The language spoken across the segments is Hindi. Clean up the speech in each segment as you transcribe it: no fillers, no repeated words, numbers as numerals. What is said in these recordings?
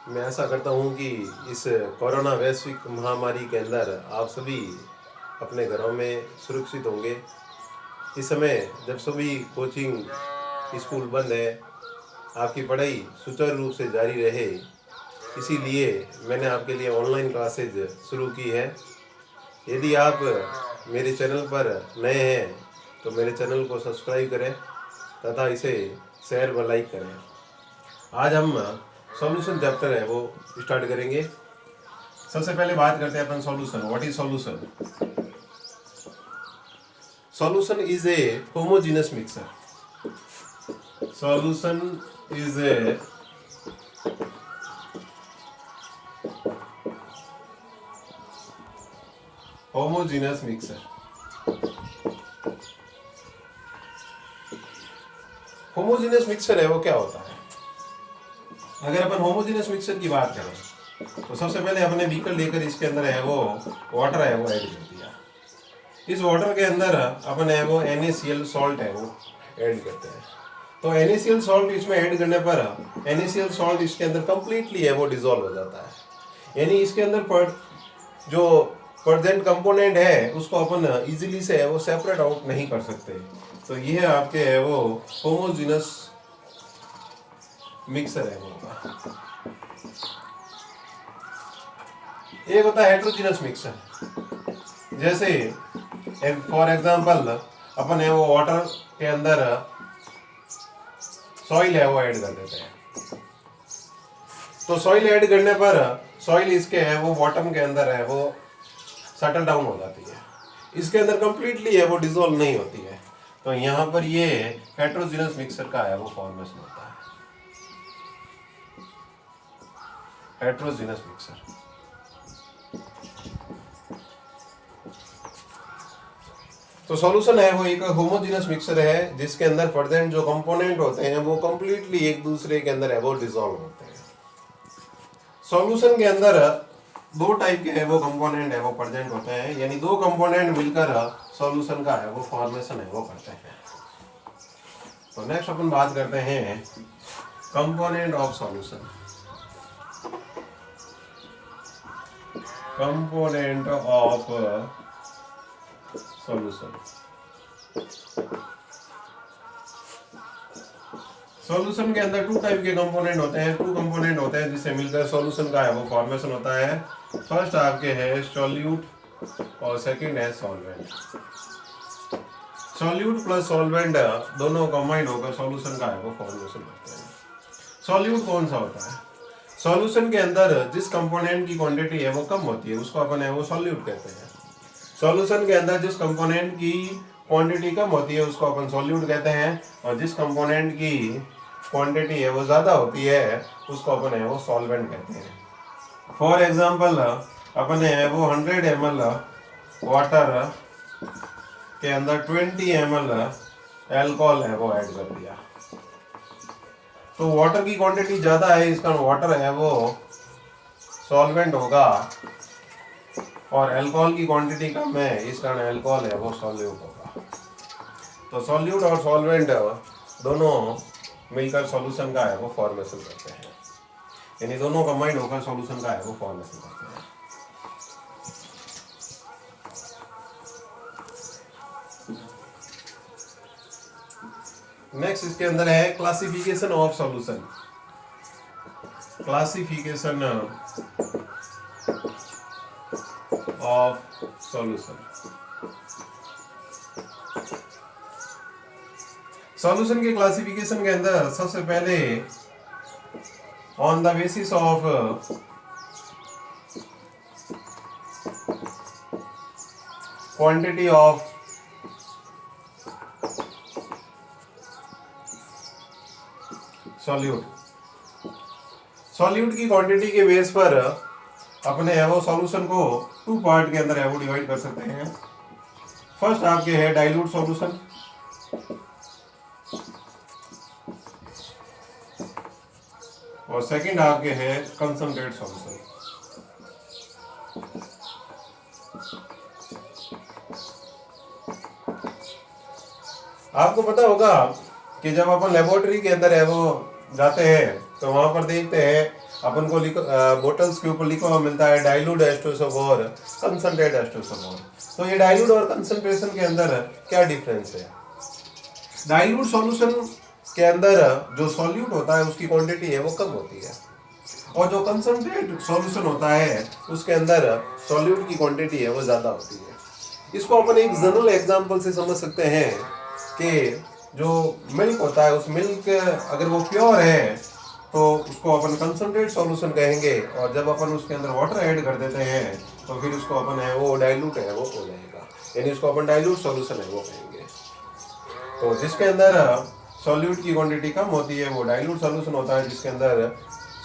मैं आशा करता हूँ कि इस कोरोना वैश्विक महामारी के अंदर आप सभी अपने घरों में सुरक्षित होंगे। इस समय जब सभी कोचिंग स्कूल बंद है, आपकी पढ़ाई सुचारू रूप से जारी रहे, इसीलिए मैंने आपके लिए ऑनलाइन क्लासेज शुरू की है। यदि आप मेरे चैनल पर नए हैं तो मेरे चैनल को सब्सक्राइब करें तथा इसे शेयर व लाइक करें। आज हम सॉल्यूशन चैप्टर है वो स्टार्ट करेंगे। सबसे पहले बात करते हैं अपन solution. What is solution? Solution is a homogeneous mixer. Solution is a homogeneous mixer. Homogeneous mixer है वो क्या होता है? अगर अपन होमोजेनस मिक्सर की बात करें तो सबसे पहले अपने व्हीकल लेकर इसके अंदर है वो वाटर है वो ऐड कर दिया। इस वाटर के अंदर अपन है वो NaCl सॉल्ट है वो ऐड करते हैं। तो NaCl सॉल्ट इसमें ऐड करने पर NaCl सॉल्ट इसके अंदर कंप्लीटली है वो डिसॉल्व हो जाता है। यानी इसके अंदर जो प्रेजेंट कंपोनेंट है उसको अपन इजीली से है वो सेपरेट आउट नहीं कर सकते। तो ये आपके है वो होमोजेनस मिक्सर है वो। एक होता है हेट्रोजीनस मिक्सर। जैसे फॉर एग्जांपल अपन है वो वाटर के अंदर सॉइल है वो ऐड कर देते हैं। तो सॉइल ऐड करने पर सॉइल इसके है वो बॉटम के अंदर है वो सेटल डाउन हो जाती है, इसके अंदर कंप्लीटली है वो डिसॉल्व नहीं होती है। तो यहाँ पर ये हेट्रोजीनस मिक्सर का है वो फॉर्मेशन होता है, हेट्रोजीनस मिक्सर। तो सॉल्यूशन है वो एक होमोजेनस मिक्सर है जिसके अंदर प्रेजेंट जो कंपोनेंट होते हैं वो कंप्लीटली एक दूसरे के अंदर है वो डिसॉल्व होते हैं। सॉल्यूशन के अंदर दो टाइप के है वो कंपोनेंट है वो प्रेजेंट होते हैं, यानी दो कंपोनेंट मिलकर सॉल्यूशन का है वो फॉर्मेशन है वो करते हैं। तो नेक्स्ट अपन बात करते हैं component of solution. Component of solution. Solution के अंदर टू टाइप के कंपोनेंट होते हैं, टू कंपोनेंट होते हैं जिससे मिलकर सॉल्यूशन का है वो फॉर्मेशन होता है। फर्स्ट आपके है सॉल्यूट और सेकंड है सॉल्वेंट। सॉल्यूट प्लस सॉल्वेंट दोनों कंबाइंड होकर सॉल्यूशन का है वो फॉर्मेशन करते हैं। सॉल्यूट कौन सा होता है? सॉल्यूशन के अंदर जिस कंपोनेंट की क्वांटिटी है वो कम होती है उसको अपन है वो सॉल्यूट कहते हैं। सॉल्यूशन के अंदर जिस कंपोनेंट की क्वांटिटी कम होती है उसको अपन सॉल्यूट कहते हैं, और जिस कंपोनेंट की क्वांटिटी है वो ज़्यादा होती है उसको अपन है वो सॉल्वेंट कहते हैं। फॉर एग्जांपल अपन है वो 100 ml वाटर के अंदर 20 ml एल्कोहल है वो ऐड कर दिया। तो वाटर की क्वांटिटी ज़्यादा है, इसका वाटर है वो सॉल्वेंट होगा, और अल्कोहल की क्वांटिटी कम है इस कारण अल्कोहल है वो सॉल्यूट होगा। तो सॉल्यूट और सॉल्वेंट दोनों मिलकर सॉल्यूशन का है वो फॉर्मेशन करते हैं, यानी दोनों कंबाइंड होकर सॉल्यूशन का है वो फॉर्मेशन करते हैं। नेक्स्ट इसके अंदर है classification of solution. Classification of solution. Solution के क्लासिफिकेशन के अंदर सबसे पहले on the basis of quantity of solute. Solute की क्वांटिटी के बेस पर अपने है वो सॉल्यूशन को टू पार्ट के अंदर है वो डिवाइड कर सकते हैं। फर्स्ट आपके है डाइल्यूट सॉल्यूशन, और सेकंड आपके है कंसंट्रेट सॉल्यूशन। आपको पता होगा कि जब अपन लेबोरेटरी के अंदर है वो जाते हैं तो वहां पर देखते हैं अपन को बोटल्स के ऊपर लिखा हुआ मिलता है डाइल्यूट H2SO और कंसंट्रेट H2SO। तो ये डाइल्यूट और कंसंट्रेशन के अंदर क्या डिफरेंस है? डाइल्यूट सॉल्यूशन के अंदर जो सॉल्यूट होता है उसकी क्वांटिटी है वो कम होती है, और जो कंसंट्रेट सॉल्यूशन होता है उसके अंदर सॉल्यूट की क्वांटिटी है वो ज़्यादा होती है। इसको अपन एक जनरल एग्जांपल से समझ सकते हैं कि जो मिल्क होता है उस मिल्क अगर वो प्योर है तो उसको अपन कंसंट्रेट सॉल्यूशन कहेंगे, और जब अपन उसके अंदर वाटर ऐड कर देते हैं तो फिर उसको अपन है वो डाइल्यूट है वो हो जाएगा, यानी उसको अपन डाइल्यूट सॉल्यूशन है वो कहेंगे। तो जिसके अंदर सॉल्यूट की क्वांटिटी कम होती है वो डाइल्यूट सॉल्यूशन होता है, जिसके अंदर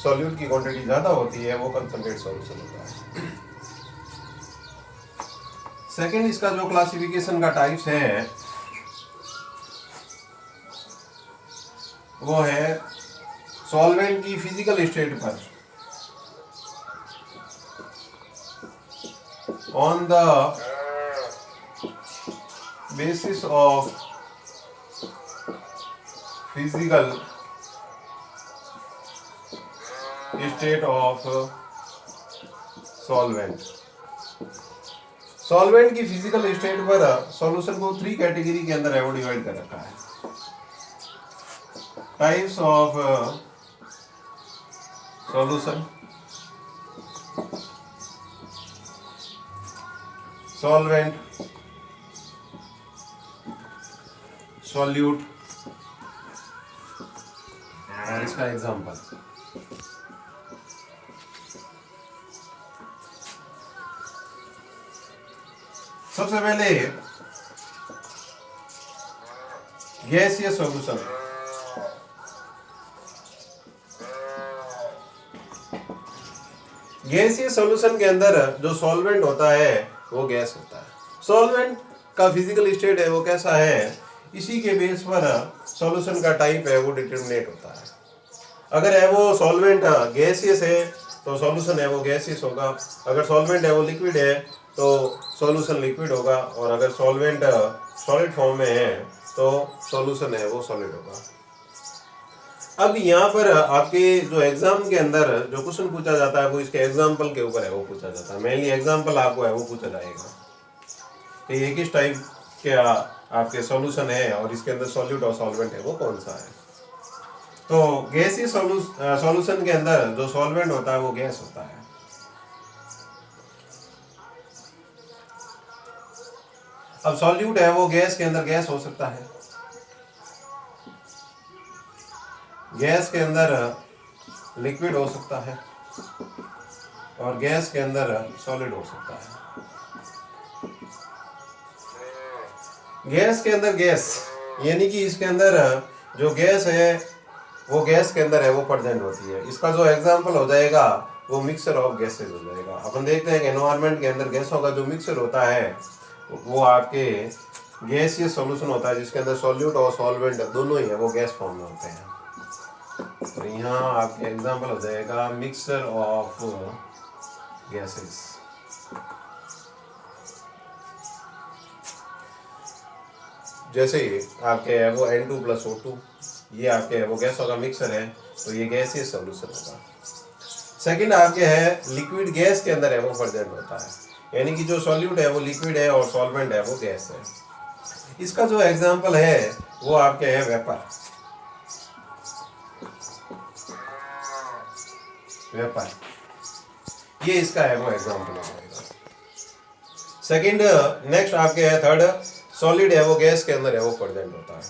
सॉल्यूट की क्वांटिटी ज़्यादा होती है वो कंसंट्रेट सॉल्यूशन होता है। सेकेंड इसका जो क्लासिफिकेशन का टाइप्स है वो है सॉल्वेंट की फिजिकल स्टेट पर on the basis of physical state of solvent. Solvent की फिजिकल स्टेट पर सॉल्यूशन को 3 कैटेगरी के अंदर है वो डिवाइड कर रखा है। Types of solution, solvent, solute और इसका एग्जांपल। सबसे पहले गैसीय सॉल्यूशन। गैसीय सॉल्यूशन के अंदर जो सॉल्वेंट होता है वो गैस होता है। सॉल्वेंट का फिजिकल स्टेट है वो कैसा है, इसी के बेस पर सॉल्यूशन का टाइप है वो डिटरमिनेट होता है। अगर है वो सॉल्वेंट गैसियस है तो सॉल्यूशन है वो गैसियस होगा, अगर सॉल्वेंट है वो लिक्विड है तो सॉल्यूशन लिक्विड होगा, और अगर सॉल्वेंट सॉलिड फॉर्म में है तो सॉल्यूशन है वो सॉलिड होगा। अब यहाँ पर आपके जो एग्जाम के अंदर जो क्वेश्चन पूछा जाता है वो इसके एग्जाम्पल के ऊपर है वो पूछा जाता है। मेनली एग्जाम्पल आपको है वो पूछा जाएगा कि ये किस टाइप के आपके सॉल्यूशन है और इसके अंदर सॉल्यूट और सॉल्वेंट है वो कौन सा है। तो गैसीय सॉल्यूशन के अंदर जो सॉल्वेंट होता है वो गैस होता है। अब सॉल्यूट है वो गैस के अंदर गैस हो सकता है, गैस के अंदर लिक्विड हो सकता है, और गैस के अंदर सॉलिड हो सकता है। गैस के अंदर गैस यानी कि इसके अंदर जो गैस है वो गैस के अंदर है वो प्रेजेंट होती है। इसका जो एग्जांपल हो जाएगा वो मिक्सचर ऑफ गैसेज हो जाएगा। अपन देखते हैं कि एनवायरनमेंट के अंदर गैसों का जो मिक्सचर होता है वो आपके गैसीय सॉल्यूशन होता है, जिसके अंदर सॉल्यूट और सॉल्वेंट दोनों ही है वो गैस फॉर्म में होते हैं। तो यहाँ आपके एग्जांपल हो जाएगा मिक्सचर ऑफ गैसेस। जैसे आपके है वो N2+O2 ये आपके है वो गैसों का मिक्सर है तो ये गैसीय सॉल्यूशन होगा। सेकंड आपके है लिक्विड गैस के अंदर है वो प्रेजेंट होता है, यानी कि जो सॉल्यूट है वो लिक्विड है और सॉल्वेंट है वो गैस है। इसका जो एग्जांपल है वो आपके है वेपर। वेपर ये इसका है वो एग्जांपल हो जाएगा। सेकंड नेक्स्ट आपके है थर्ड सॉलिड है वो गैस के अंदर है वो प्रेजेंट होता है।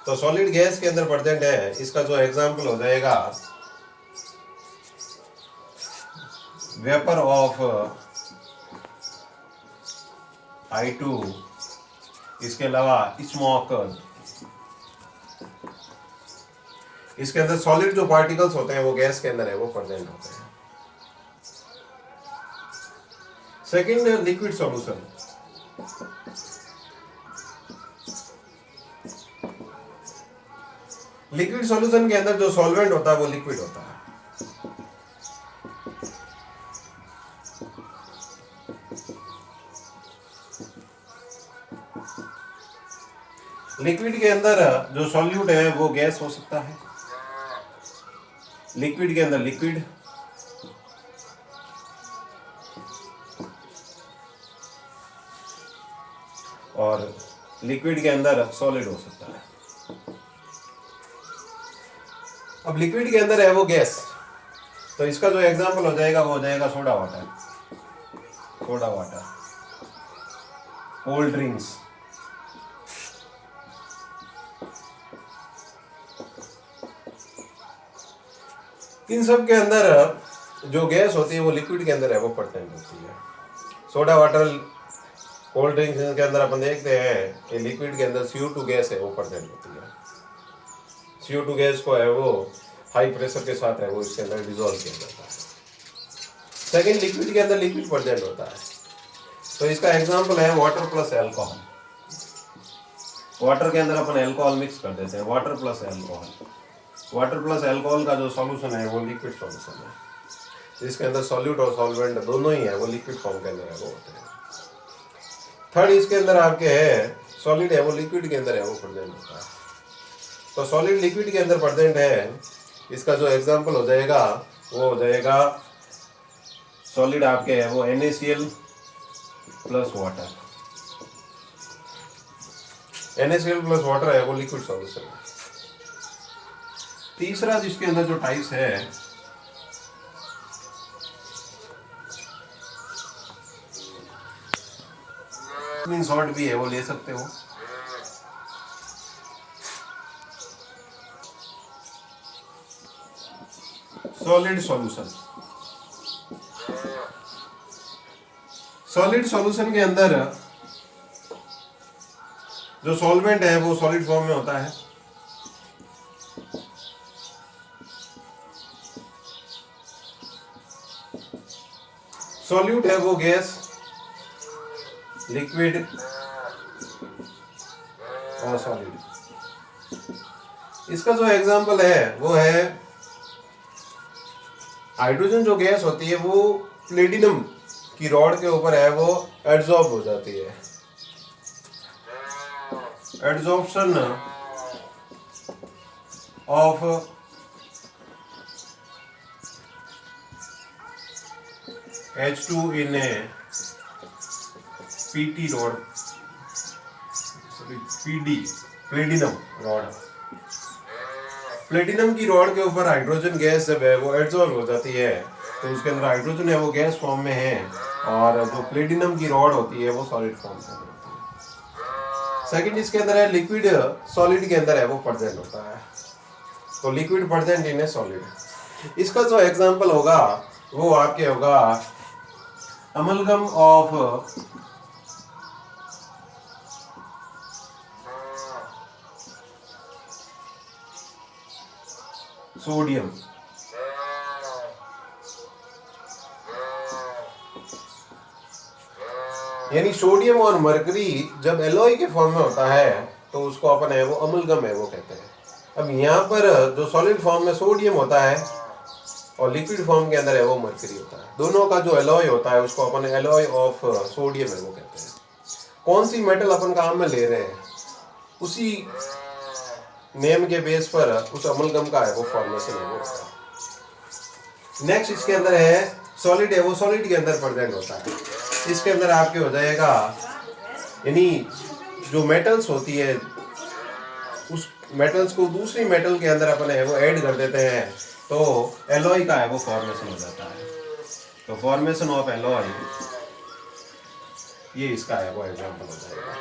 तो सॉलिड गैस के अंदर प्रेजेंट है, इसका जो एग्जांपल हो जाएगा वेपर ऑफ I2, इसके अलावा स्मोक। इसके अंदर सॉलिड जो पार्टिकल्स होते हैं वो गैस के अंदर है वो प्रेजेंट होते हैं। Second liquid solution. Liquid solution के अंदर जो सॉल्वेंट होता है वो लिक्विड होता है। लिक्विड के अंदर जो सॉल्यूट है वो गैस हो सकता है, लिक्विड के अंदर लिक्विड, और लिक्विड के अंदर सॉलिड हो सकता है। अब लिक्विड के अंदर है वो गैस, तो इसका जो एग्जांपल हो जाएगा वो हो जाएगा soda water, soda water, cold drinks. इन सब के अंदर जो गैस होती है वो लिक्विड के अंदर है वो प्रेजेंट होती है। सोडा वाटर, कोल्ड ड्रिंक्स के अंदर अपन देखते हैं कि लिक्विड के अंदर CO2 गैस है वो प्रेजेंट होती है। CO2 गैस को है वो हाई प्रेशर के साथ है वो इसके अंदर डिजोल्व किया जाता है। सेकेंड, लिक्विड के अंदर लिक्विड प्रेजेंट होता है, तो इसका एग्जांपल है वाटर प्लस अल्कोहल। वाटर के अंदर अपन अल्कोहल मिक्स कर देते हैं, water plus alcohol. Water plus alcohol का जो सॉल्यूशन है वो लिक्विड सॉल्यूशन है। इसके अंदर सॉल्यूट और सॉल्वेंट दोनों ही है वो लिक्विड फॉर्म के अंदर है वो होते हैं। थर्ड, इसके अंदर आपके है सॉलिड है वो लिक्विड के अंदर है वो प्रेजेंट होता है। तो सॉलिड लिक्विड के अंदर प्रेजेंट है, इसका जो एग्जांपल हो जाएगा वो हो जाएगा सॉलिड आपके है वो NaCl plus water. NaCl plus water है वो लिक्विड सॉल्यूशन है। तीसरा जिसके अंदर जो टाइप्स है सॉल्ट भी है वो ले सकते हो। सॉलिड सॉल्यूशन, सॉलिड सॉल्यूशन के अंदर जो सॉल्वेंट है वो सॉलिड फॉर्म में होता है। सॉल्यूट है वो गैस, लिक्विड और सॉलिड। इसका जो एग्जांपल है वो है हाइड्रोजन जो गैस होती है वो प्लेटिनम की रॉड के ऊपर है वो एड्सॉर्ब हो जाती है। Adsorption of H2 in a PT rod, PD platinum rod. Platinum की रॉड के ऊपर हाइड्रोजन गैस जब है वो एड्सॉर्ब हो जाती है तो उसके अंदर हाइड्रोजन है वो गैस फॉर्म में है, और जो प्लेटिनम की रॉड होती है वो सॉलिड फॉर्म में होती है। सेकंड, इसके अंदर है लिक्विड सॉलिड के अंदर है वो प्रेजेंट होता है, तो liquid present in A solid. इसका जो एग्जांपल होगा वो आपके होगा अमलगम ऑफ सोडियम, यानी सोडियम और मरकरी जब एलॉय के फॉर्म में होता है तो उसको अपन है वो अमलगम है वो कहते हैं। अब यहाँ पर जो सॉलिड फॉर्म में सोडियम होता है और लिक्विड फॉर्म के अंदर है वो मरकरी होता है, दोनों का जो एलॉय होता है उसको अपन एलॉय ऑफ सोडियम है वो कहते हैं। कौन सी मेटल अपन काम में ले रहे हैं उसी नेम के बेस पर उस अमलगम का है वो फॉर्मेशन है वो होता है। नेक्स्ट, इसके अंदर है सॉलिड है वो सॉलिड के अंदर प्रेजेंट होता है। इसके अंदर आपके हो जाएगा यानी जो मेटल्स होती है उस मेटल्स को दूसरी मेटल के अंदर अपन है वो ऐड कर देते हैं तो एलॉय का है वो फॉर्मेशन हो जाता है। तो फॉर्मेशन ऑफ एलॉय ये इसका है वो एग्जांपल हो जाएगा।